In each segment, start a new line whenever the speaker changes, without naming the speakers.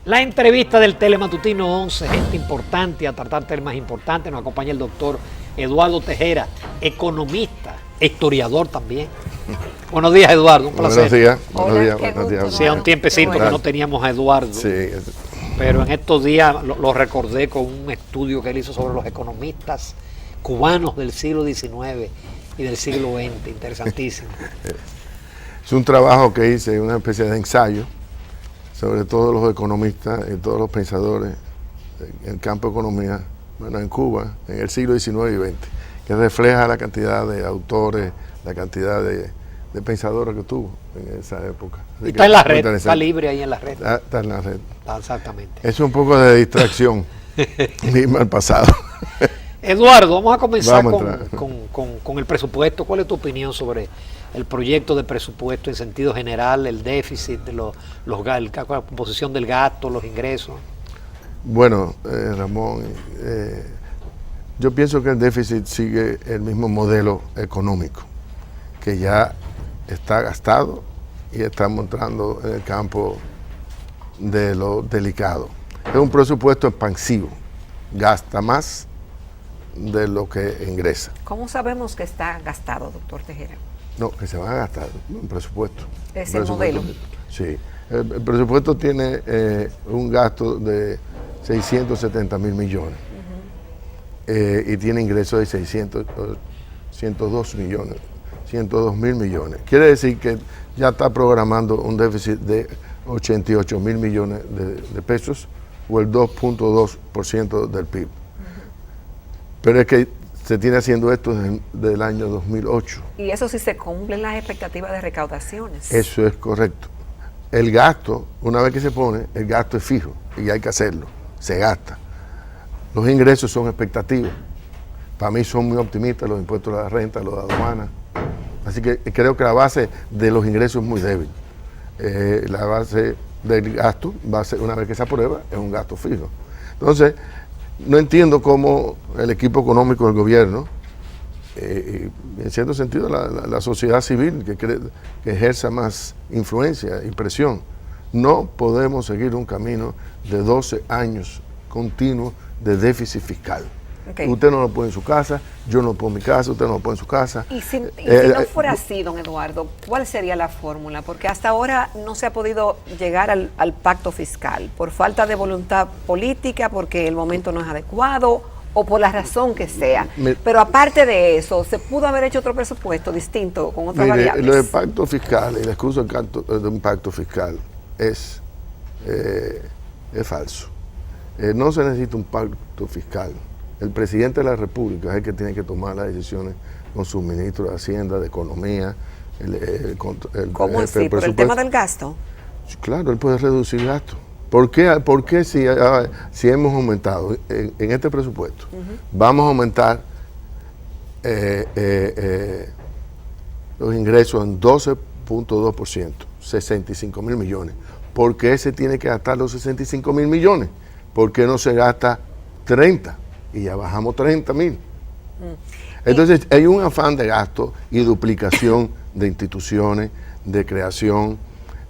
La entrevista del Telematutino 11, gente importante a tratar temas importantes. Nos acompaña el doctor Eduardo Tejera, economista, historiador también. Buenos días, Eduardo, un placer.
Buenos días.
Hacía un tiempecito que no teníamos a Eduardo.
Sí.
Pero en estos días lo recordé con un estudio que él hizo sobre los economistas cubanos del siglo XIX y del siglo XX. Interesantísimo.
Es un trabajo que hice, una especie de ensayo sobre todos los economistas y todos los pensadores en el campo de economía, bueno, en Cuba, en el siglo XIX y XX, que refleja la cantidad de autores, la cantidad de pensadores que tuvo en esa época.
Y está en la red, está libre ahí en la red.
Está en la red.
Exactamente.
Es un poco de distracción al pasado.
Eduardo, vamos a comenzar con el presupuesto. ¿Cuál es tu opinión sobre el proyecto de presupuesto en sentido general, el déficit, la composición del gasto, los ingresos?
Bueno, Ramón, yo pienso que el déficit sigue el mismo modelo económico, que ya está gastado y estamos entrando en el campo de lo delicado. Es un presupuesto expansivo, gasta más de lo que ingresa.
¿Cómo sabemos que está gastado, doctor Tejera?
No, que se van a gastar un presupuesto.
Ese modelo.
Sí. El presupuesto tiene un gasto de 670 mil millones y tiene ingresos de 102 mil millones. Quiere decir que ya está programando un déficit de 88 mil millones de pesos o el 2.2% del PIB. Pero es que se tiene haciendo esto desde el año 2008.
Y eso sí se cumplen las expectativas de recaudaciones.
Eso es correcto. El gasto, una vez que se pone, el gasto es fijo y hay que hacerlo, se gasta. Los ingresos son expectativas. Para mí son muy optimistas los impuestos a la renta, los de aduana. Así que creo que la base de los ingresos es muy débil. La base del gasto, una vez que se aprueba, es un gasto fijo. Entonces, no entiendo cómo el equipo económico del gobierno, en cierto sentido la sociedad civil que ejerza más influencia y presión, no podemos seguir un camino de 12 años continuos de déficit fiscal. Okay. Usted no lo pone en su casa, yo no lo pongo en mi casa, usted no lo pone en su casa.
Y si no fuera así, don Eduardo, ¿cuál sería la fórmula? Porque hasta ahora no se ha podido llegar al pacto fiscal por falta de voluntad política, porque el momento no es adecuado o por la razón que sea. Pero aparte de eso, ¿se pudo haber hecho otro presupuesto distinto con otras variables?
Lo del pacto fiscal, el excusa de un pacto fiscal es falso. No se necesita un pacto fiscal. El presidente de la República es el que tiene que tomar las decisiones con sus ministros de Hacienda, de Economía.
¿Cómo así? ¿Por el tema del gasto?
Claro, él puede reducir gastos. ¿Por qué si hemos aumentado en este presupuesto, vamos a aumentar los ingresos en 12.2%, 65 mil millones? ¿Por qué se tiene que gastar los 65 mil millones? ¿Por qué no se gasta 30? Y ya bajamos 30 mil. Entonces hay un afán de gasto y duplicación de instituciones, de creación.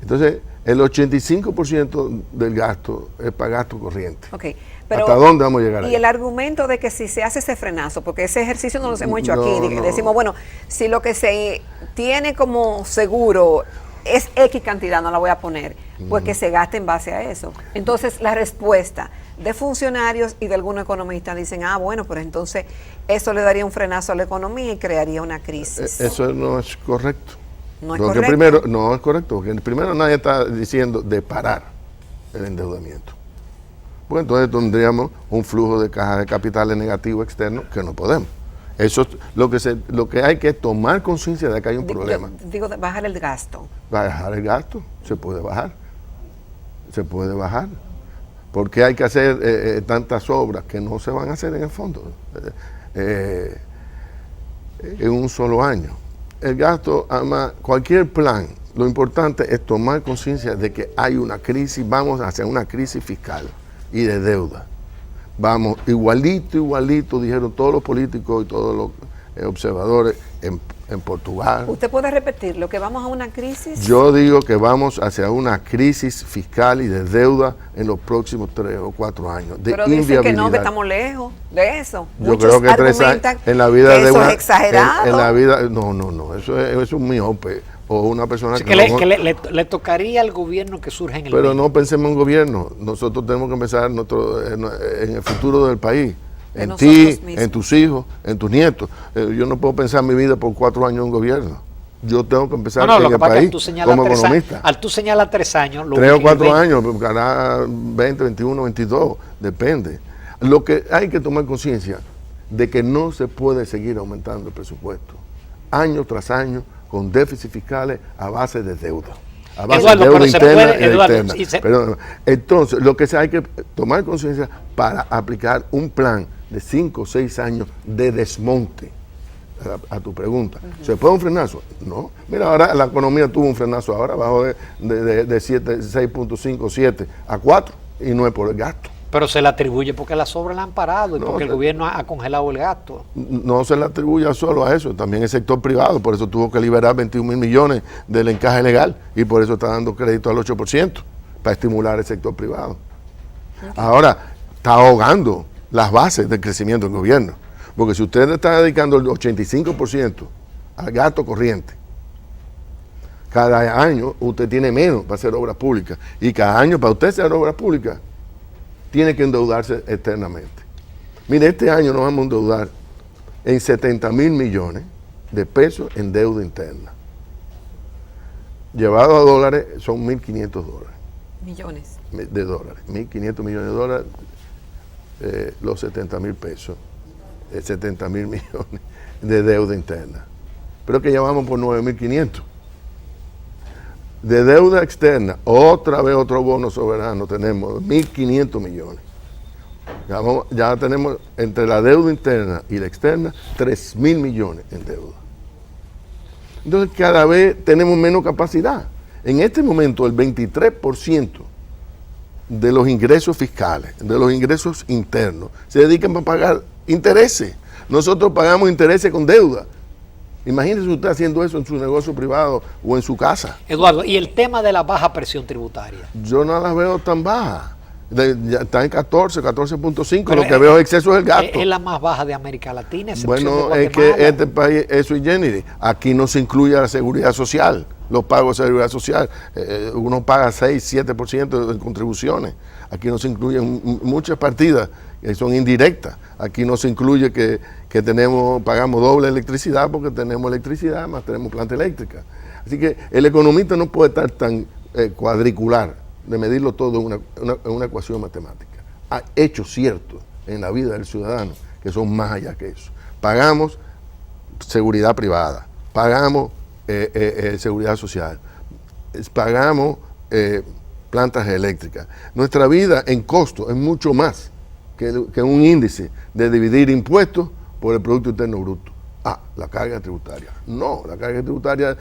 Entonces el 85% del gasto es para gasto corriente.
Okay, pero
¿hasta dónde vamos a llegar ahí?
Y el argumento de que si se hace ese frenazo, porque ese ejercicio no lo hemos hecho aquí, decimos, bueno, si lo que se tiene como seguro es X cantidad, no la voy a poner, pues que se gaste en base a eso. Entonces la respuesta de funcionarios y de algunos economistas dicen, bueno, pero entonces eso le daría un frenazo a la economía y crearía una crisis.
Eso no es correcto.
No es correcto.
No es correcto, porque primero nadie está diciendo de parar el endeudamiento. Pues entonces tendríamos un flujo de caja de capitales negativo externo que no podemos. Eso es lo que hay que tomar conciencia de que hay un problema.
Digo, bajar el gasto.
Bajar el gasto, se puede bajar. Se puede bajar. ¿Por qué hay que hacer tantas obras que no se van a hacer en el fondo en un solo año? El gasto, además, cualquier plan, lo importante es tomar conciencia de que hay una crisis, vamos hacia una crisis fiscal y de deuda. Vamos, igualito, dijeron todos los políticos y todos los observadores en Portugal.
¿Usted puede repetir lo que vamos a una crisis?
Yo digo que vamos hacia una crisis fiscal y de deuda en los próximos 3 o 4 años. De
Pero dicen que no, que
inviabilidad.
estamos lejos de eso.
Yo
Muchos
creo que 3 años
argumentan
en la vida
que
de
eso
una,
es exagerado.
en la vida, no, eso es un miope o una persona
O sea,
que
le tocaría al gobierno que surja en el
pero
20.
no pensemos en gobierno, nosotros tenemos que empezar en el futuro del país,
De
en
nosotros
ti,
mismos.
en tus hijos, en tus nietos. Yo no puedo pensar mi vida por 4 años en gobierno. Yo tengo que empezar
No, lo
en
que
el
pasa es que
país
tú señalas
como
3
economista.
años. Al tú señalas 3 años,
3 o 4 años, ganará 20, 21, 22, depende. Lo que hay que tomar conciencia de que no se puede seguir aumentando el presupuesto, año tras año, con déficits fiscales a base de deuda. A base
Eduardo,
de deuda
pero se
interna
puede,
y
Eduardo,
externa. Perdón. Entonces, lo que hay que tomar conciencia para aplicar un plan de 5 o 6 años de desmonte. A tu pregunta, ¿se puede un frenazo? No. Mira, ahora la economía tuvo un frenazo ahora, bajó de 6.5, 7 a 4 y no es por el gasto.
Pero se le atribuye porque las obras la han parado y
No,
porque el gobierno ha congelado el gasto.
No se le atribuye solo a eso, también el sector privado, por eso tuvo que liberar 21.000 millones del encaje legal y por eso está dando crédito al 8% para estimular el sector privado. Ahora, está ahogando las bases del crecimiento del gobierno, porque si usted está dedicando el 85% al gasto corriente, cada año usted tiene menos para hacer obras públicas y cada año para usted hacer obras públicas tiene que endeudarse externamente. Mire, este año nos vamos a endeudar en 70.000 millones de pesos en deuda interna. Llevado a dólares son 1.500 dólares.
Millones.
De dólares. 1.500 millones de dólares, los 70.000 pesos, 70.000 millones de deuda interna. Pero que ya vamos por 9.500. De deuda externa, otra vez otro bono soberano, tenemos 1.500 millones. Ya tenemos entre la deuda interna y la externa 3.000 millones en deuda. Entonces cada vez tenemos menos capacidad. En este momento el 23% de los ingresos fiscales, de los ingresos internos, se dedican para pagar intereses. Nosotros pagamos intereses con deuda. Imagínese usted haciendo eso en su negocio privado o en su casa.
Eduardo, y el tema de la baja presión tributaria.
Yo no las veo tan bajas. Ya está en 14, 14.5.
Pero
Lo que veo es exceso del gasto.
Es la más baja de América Latina. Excepción
Bueno,
de
es que
Guatemala.
este país es sui generis. Aquí no se incluye la seguridad social, los pagos de seguridad social. Uno paga 6, 7% de contribuciones. Aquí no se incluyen muchas partidas que son indirectas. Aquí no se incluye que pagamos doble electricidad porque tenemos electricidad, más tenemos planta eléctrica. Así que el economista no puede estar tan cuadricular de medirlo todo en una ecuación matemática. Hay hechos ciertos en la vida del ciudadano que son más allá que eso. Pagamos seguridad privada, pagamos seguridad social, pagamos plantas eléctricas. Nuestra vida en costo es mucho más que un índice de dividir impuestos por el Producto Interno Bruto. La carga tributaria. No, la carga tributaria,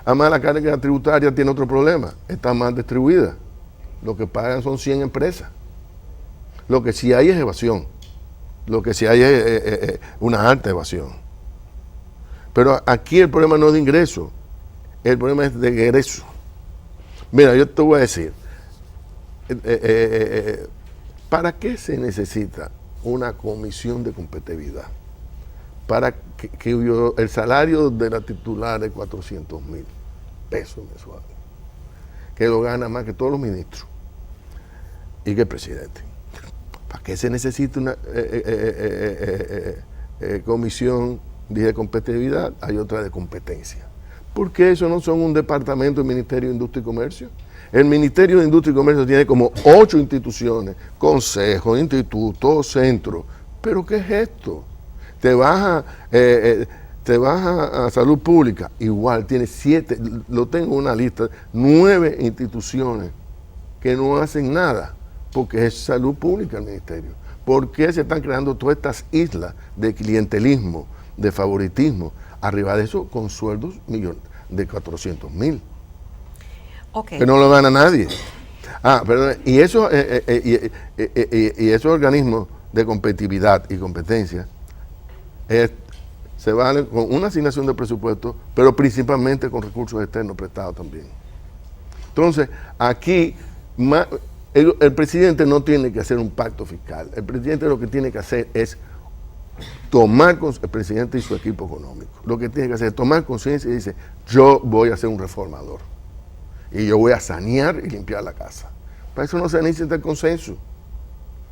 además la carga tributaria tiene otro problema, está mal distribuida. Lo que pagan son 100 empresas. Lo que sí hay es evasión. Lo que sí hay es una alta evasión. Pero aquí el problema no es de ingreso, el problema es de egreso. Mira, yo te voy a decir, ¿para qué se necesita una comisión de competitividad? Para que el salario de la titular es 400.000 pesos mensuales, que lo gana más que todos los ministros y que el presidente. ¿Para qué se necesita una comisión de competitividad? Hay otra de competencia. ¿Por qué eso no son un departamento del Ministerio de Industria y Comercio? El Ministerio de Industria y Comercio tiene como 8 instituciones, consejos, institutos, centros. ¿Pero qué es esto? Te vas a salud pública, igual tiene 7, lo tengo en una lista, 9 instituciones que no hacen nada, porque es salud pública el ministerio. ¿Por qué se están creando todas estas islas de clientelismo, de favoritismo? Arriba de eso, con sueldos millones de 400.000.
Okay.
Que no lo gana nadie. Perdón, y esos organismos de competitividad y competencia se vale con una asignación de presupuesto, pero principalmente con recursos externos prestados también. Entonces, aquí el presidente no tiene que hacer un pacto fiscal. El presidente lo que tiene que hacer es el presidente y su equipo económico, lo que tiene que hacer es tomar conciencia y dice, yo voy a ser un reformador y yo voy a sanear y limpiar la casa. Para eso no se necesita el consenso.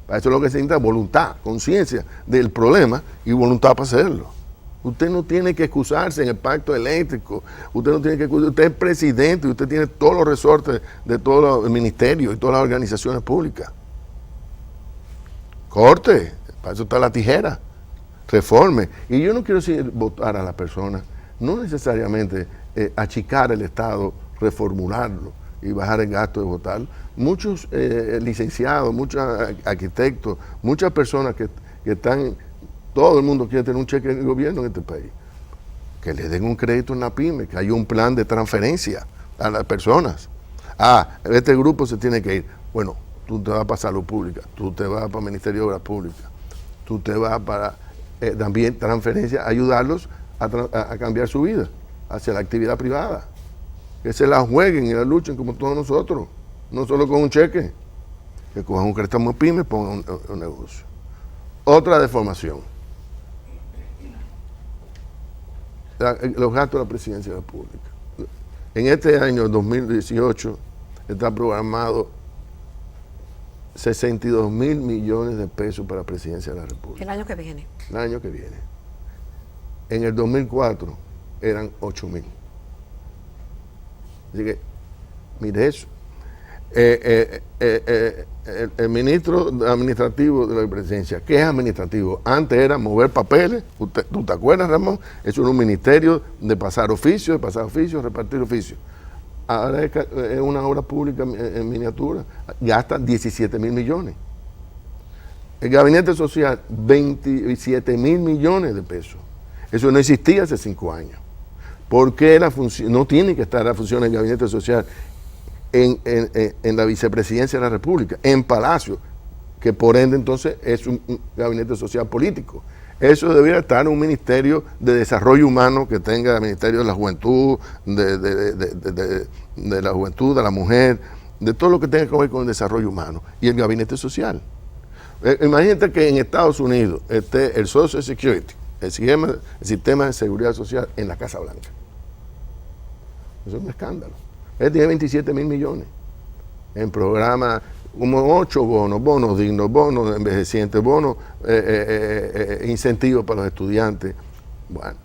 Para eso lo que se necesita es voluntad, conciencia del problema y voluntad para hacerlo. Usted no tiene que excusarse en el pacto eléctrico, usted es presidente y usted tiene todos los resortes de todos los ministerios y todas las organizaciones públicas. Corte, para eso está la tijera, reforme. Y yo no quiero decir votar a la persona, no necesariamente achicar el Estado, reformularlo y bajar el gasto de votar. Muchos licenciados, muchos arquitectos, muchas personas que están, todo el mundo quiere tener un cheque del gobierno en este país. Que le den un crédito en la pyme, que haya un plan de transferencia a las personas. Este grupo se tiene que ir. Bueno, tú te vas para Salud Pública, tú te vas para el Ministerio de Obras Públicas, tú te vas para también transferencia, ayudarlos a cambiar su vida hacia la actividad privada. Que se la jueguen y la luchen como todos nosotros, no solo con un cheque, que cojan un crédito en pyme y pongan un negocio. Otra deformación. Los gastos de la Presidencia de la República. En este año 2018 está programado 62.000 millones de pesos para la Presidencia de la República.
El año que viene.
El año que viene. En el 2004 eran 8.000. Así que, mire eso. El ministro administrativo de la presidencia, ¿qué es administrativo? Antes era mover papeles, ¿tú te acuerdas, Ramón? Eso era un ministerio de pasar oficios, repartir oficios. Ahora es una obra pública en miniatura, gasta 17.000 millones. El gabinete social, 27.000 millones de pesos. Eso no existía hace 5 años. ¿Por qué no tiene que estar la función del gabinete social en la vicepresidencia de la República, en Palacio, que por ende entonces es un gabinete social político? Eso debería estar en un ministerio de desarrollo humano que tenga el Ministerio de la Juventud, de la Juventud, de la Mujer, de todo lo que tenga que ver con el desarrollo humano y el gabinete social. Imagínate que en Estados Unidos esté el Social Security, el sistema de seguridad social en la Casa Blanca. Eso es un escándalo. Él tiene 27.000 millones en programas como 8 bonos dignos, bonos envejecientes, bonos incentivos para los estudiantes. Bueno,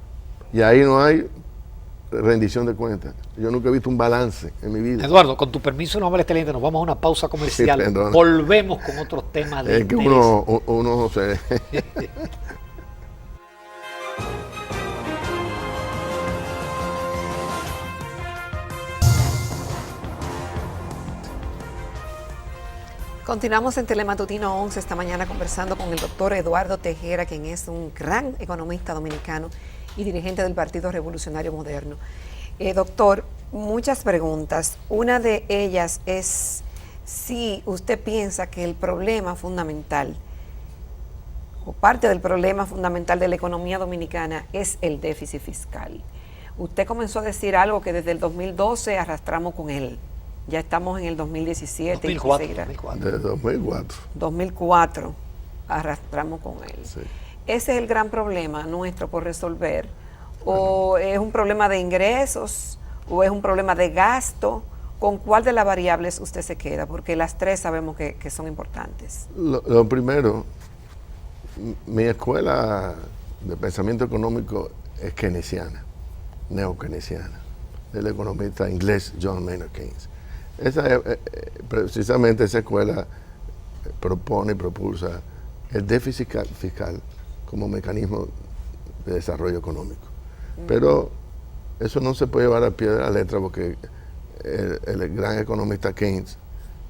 y ahí no hay rendición de cuentas. Yo nunca he visto un balance en mi vida.
Eduardo, con tu permiso, no vale excelente, nos vamos a una pausa comercial.
Sí,
volvemos con otros temas de
es que uno se...
Continuamos en Telematutino 11 esta mañana conversando con el doctor Eduardo Tejera, quien es un gran economista dominicano y dirigente del Partido Revolucionario Moderno. Doctor, muchas preguntas. Una de ellas es si usted piensa que el problema fundamental o parte del problema fundamental de la economía dominicana es el déficit fiscal. Usted comenzó a decir algo que desde el 2012 arrastramos con él. Ya estamos en el 2017.
2004. De
2004 arrastramos con él.
Sí.
¿Ese es el gran problema nuestro por resolver? ¿O es un problema de ingresos? ¿O es un problema de gasto? ¿Con cuál de las variables usted se queda? Porque las tres sabemos que son importantes.
Lo primero, mi escuela de pensamiento económico es keynesiana, neokeynesiana, del economista inglés John Maynard Keynes. Precisamente esa escuela propone y propulsa el déficit fiscal como mecanismo de desarrollo económico. Pero eso no se puede llevar al pie de la letra porque el gran economista Keynes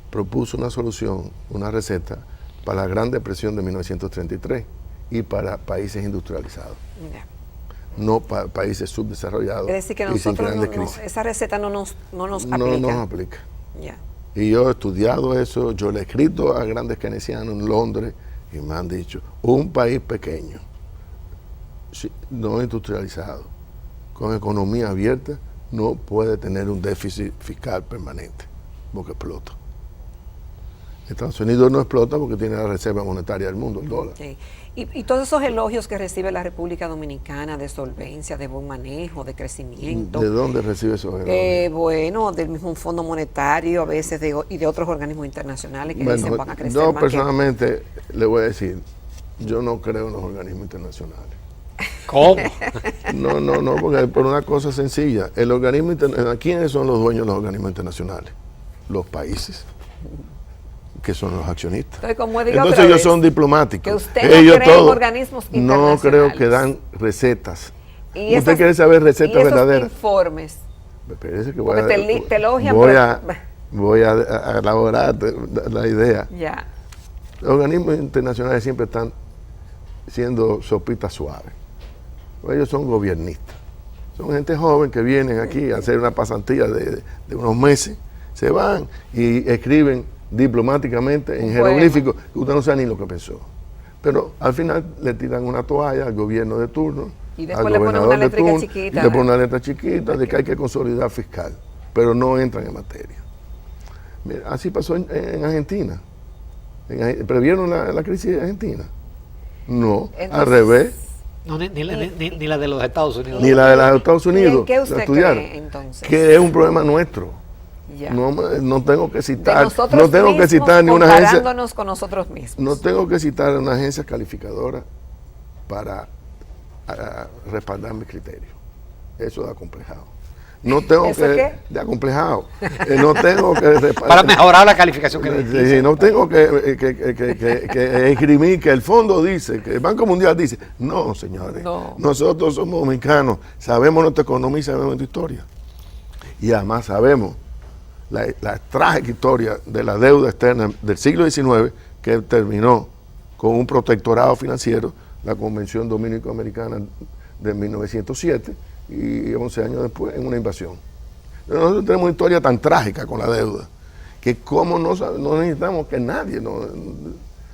propuso una solución, una receta para la Gran Depresión de 1933 y para países industrializados. No para países subdesarrollados.
Es decir, que nosotros esa receta no nos aplica.
No nos aplica.
Yeah.
Y yo he estudiado eso, yo le he escrito a grandes keynesianos en Londres y me han dicho, un país pequeño no industrializado, con economía abierta, no puede tener un déficit fiscal permanente, porque explota. Estados Unidos no explota porque tiene la reserva monetaria del mundo, el dólar.
Okay. Y todos esos elogios que recibe la República Dominicana de solvencia, de buen manejo, de crecimiento.
¿De dónde recibe esos elogios?
Bueno, del mismo Fondo Monetario, a veces, y de otros organismos internacionales que dicen van a crecer
yo
más.
Personalmente le voy a decir, yo no creo en los organismos internacionales.
¿Cómo?
No, porque por una cosa sencilla, el organismo ¿quiénes son los dueños de los organismos internacionales? Los países, que son los accionistas. Entonces ellos son diplomáticos.
Que usted
ellos
no cree en organismos internacionales.
No creo que dan recetas. ¿Usted quiere saber recetas verdaderas?
Informes.
Parece que
te elogian,
voy a elaborar la idea.
Ya.
Los organismos internacionales siempre están siendo sopitas suaves. Ellos son gobiernistas. Son gente joven que vienen aquí a hacer una pasantía de unos meses, se van y escriben diplomáticamente en jeroglíficos que usted no sabe ni lo que pensó. Pero al final le tiran una toalla al gobierno de turno,
y después le ponen una letra chiquita.
Le ponen una letra chiquita de que hay que consolidar fiscal, pero no entran en materia. Mira, así pasó en Argentina. ¿Previeron la crisis de Argentina? No, entonces, al revés.
No, ni la de los Estados Unidos.
Ni la de los Estados Unidos.
¿Qué usted cree, entonces?
Que es un problema nuestro. No tengo que citar,
no
tengo que citar ni una agencia.
Comparándonos con nosotros mismos.
No tengo que citar una agencia calificadora para respaldar mis criterios. Eso de acomplejado. No tengo que de acomplejado. No tengo que
para mejorar la calificación que dice.
No tengo que escribir que el fondo dice, que el Banco Mundial dice. No, señores.
No.
Nosotros somos mexicanos, sabemos nuestra economía y sabemos nuestra historia. Y además sabemos la trágica historia de la deuda externa del siglo XIX, que terminó con un protectorado financiero, la Convención Dominico-Americana de 1907, y 11 años después en una invasión. Nosotros tenemos una historia tan trágica con la deuda, que como no necesitamos que nadie,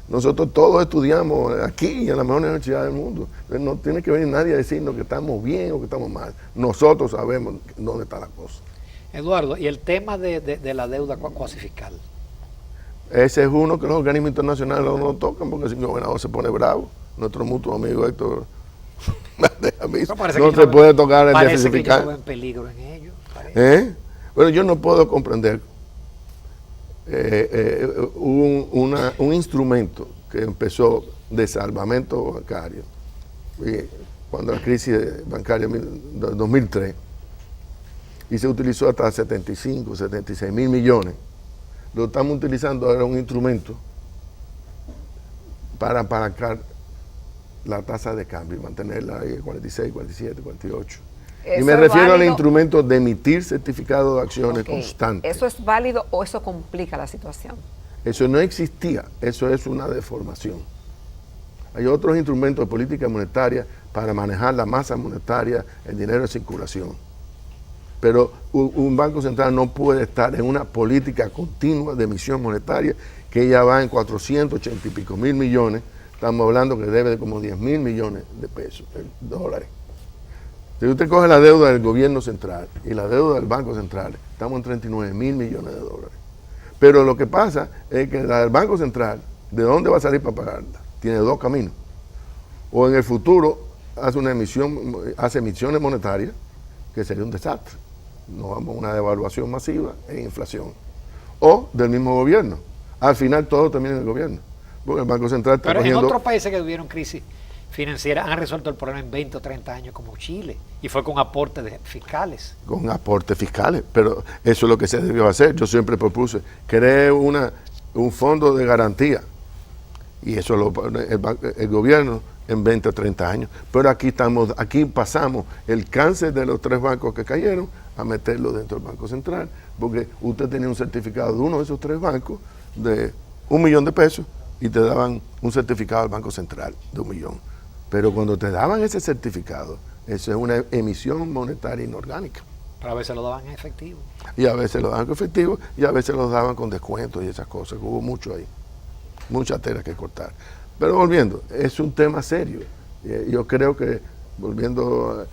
nosotros todos estudiamos aquí y en la mejor universidad del mundo. Entonces no tiene que venir nadie a decirnos que estamos bien o que estamos mal. Nosotros sabemos dónde está la cosa.
Eduardo, ¿y el tema de la deuda cuasi fiscal?
Ese es uno que los organismos internacionales no lo tocan porque si el gobernador se pone bravo. Nuestro mutuo amigo Héctor no se puede tocar el déficit fiscal.
Parece que en peligro en ello.
Bueno, yo no puedo comprender un instrumento que empezó de salvamento bancario cuando la crisis bancaria de 2003 y se utilizó hasta 75, 76 mil millones. Lo estamos utilizando ahora un instrumento para apalancar la tasa de cambio y mantenerla ahí 46, 47, 48. Y me refiero al instrumento de emitir certificados de acciones constantes.
¿Eso es válido o eso complica la situación?
Eso no existía, eso es una deformación. Hay otros instrumentos de política monetaria para manejar la masa monetaria, el dinero en circulación. Pero un banco central no puede estar en una política continua de emisión monetaria que ya va en 480 y pico mil millones. Estamos hablando que debe de como 10 mil millones de pesos, dólares. Si usted coge la deuda del gobierno central y la deuda del Banco Central, estamos en 39 mil millones de dólares. Pero lo que pasa es que la del Banco Central, ¿de dónde va a salir para pagarla? Tiene dos caminos. O en el futuro hace emisiones monetarias, que sería un desastre. Nos vamos a una devaluación masiva e inflación. O del mismo gobierno. Al final todo termina en el gobierno. Porque el Banco Central está
Pero en otros países que tuvieron crisis financiera han resuelto el problema en 20 o 30 años, como Chile, y fue con aportes fiscales.
Con aportes fiscales, pero eso es lo que se debió hacer. Yo siempre propuse, creé un fondo de garantía, y eso el gobierno en 20 o 30 años. Pero aquí pasamos el cáncer de los 3 bancos que cayeron a meterlo dentro del Banco Central, porque usted tenía un certificado de uno de esos 3 bancos de $1 millón de pesos y te daban un certificado del Banco Central de $1 millón. Pero cuando te daban ese certificado, eso es una emisión monetaria inorgánica.
Pero a veces lo daban en efectivo.
Y a veces lo daban en efectivo y a veces lo daban con descuentos y esas cosas. Hubo mucho ahí, mucha tela que cortar. Pero volviendo, es un tema serio. Yo creo que volviendo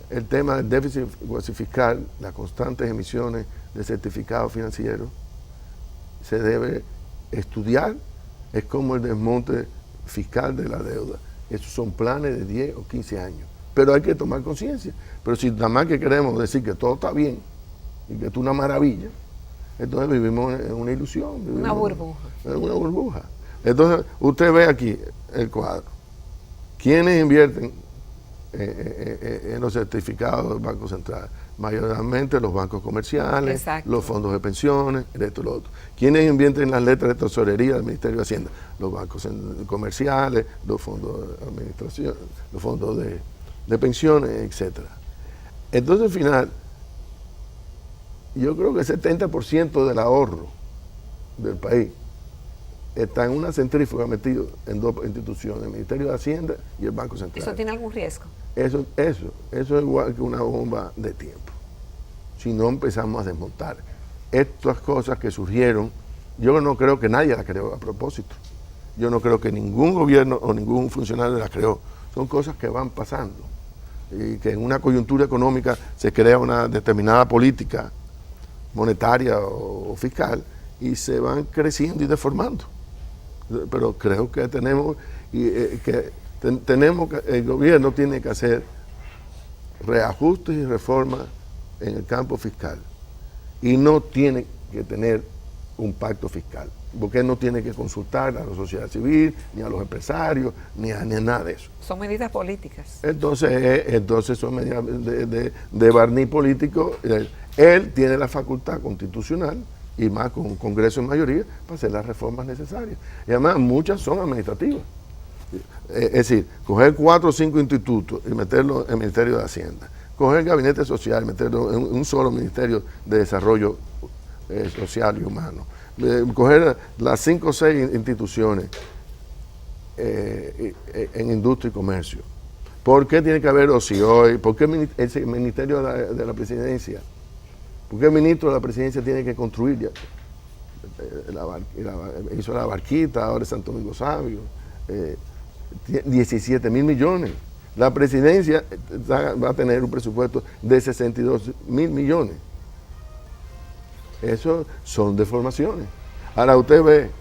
el tema del déficit fiscal, las constantes emisiones de certificados financieros, se debe estudiar, es como el desmonte fiscal de la deuda. Esos son planes de 10 o 15 años. Pero hay que tomar conciencia. Pero si nada más que queremos decir que todo está bien y que esto es una maravilla, entonces vivimos en una ilusión.
Una burbuja.
En una burbuja. Entonces, usted ve aquí el cuadro. ¿Quiénes invierten en los certificados del Banco Central? Mayormente los bancos comerciales,
Exacto.
los fondos de pensiones, esto y lo otro. ¿Quiénes invierten en las letras de tesorería del Ministerio de Hacienda? Los bancos comerciales, los fondos de administración, los fondos de pensiones, etcétera. Entonces, al final, yo creo que el 70% del ahorro del país está en una centrífuga metido en dos instituciones, el Ministerio de Hacienda y el Banco Central.
¿Eso tiene algún riesgo?
Eso es igual que una bomba de tiempo. Si no empezamos a desmontar estas cosas que surgieron, yo no creo que nadie las creó a propósito. Yo no creo que ningún gobierno o ningún funcionario las creó. Son cosas que van pasando. Y que en una coyuntura económica se crea una determinada política monetaria o fiscal y se van creciendo y deformando. Pero creo que tenemos el gobierno tiene que hacer reajustes y reformas en el campo fiscal y no tiene que tener un pacto fiscal, porque no tiene que consultar a la sociedad civil, ni a los empresarios, ni a nada de eso.
Son medidas políticas.
Entonces son medidas de barniz político. Él tiene la facultad constitucional y más con un Congreso en mayoría para hacer las reformas necesarias. Y además muchas son administrativas. Es decir, coger 4 o 5 institutos y meterlo en el Ministerio de Hacienda, coger el Gabinete Social y meterlo en un solo Ministerio de Desarrollo Social y Humano, coger las 5 o 6 instituciones en industria y comercio. ¿Por qué tiene que haber OCIOI? ¿Por qué el Ministerio de la Presidencia? ¿Por qué el ministro de la Presidencia tiene que construir ya? Hizo la Barquita, ahora Santo Domingo Sabio, 17 mil millones. La presidencia va a tener un presupuesto de 62 mil millones. Eso son deformaciones. Ahora usted ve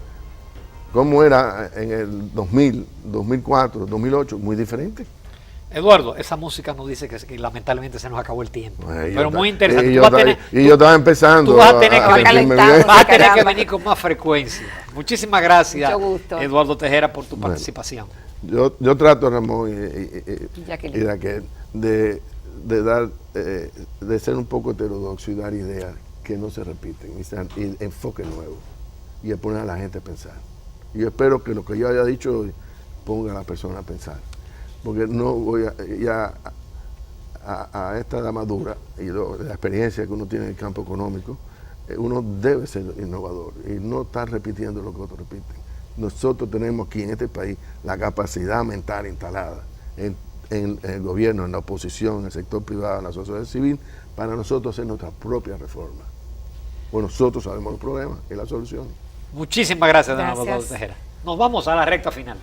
cómo era en el 2000, 2004, 2008, muy diferente.
Eduardo, esa música nos dice que lamentablemente se nos acabó el tiempo. Pero muy interesante.
Y yo estaba empezando.
Tú vas a tener que
Caramba.
venir con más frecuencia. Muchísimas gracias,
Mucho gusto.
Eduardo Tejera, por tu participación.
Yo trato, Ramón y Raquel, de ser un poco heterodoxo y dar ideas que no se repiten, y enfoque nuevo, y de poner a la gente a pensar. Y yo espero que lo que yo haya dicho hoy ponga a la persona a pensar, porque no voy a esta edad madura y la experiencia que uno tiene en el campo económico, uno debe ser innovador y no estar repitiendo lo que otros repiten. Nosotros tenemos aquí en este país la capacidad mental instalada en el gobierno, en la oposición, en el sector privado, en la sociedad civil, para nosotros hacer nuestra propia reforma. Pues nosotros sabemos los problemas y las soluciones.
Muchísimas gracias, don
Gracias.
Eduardo Tejera. Nos vamos a la recta final.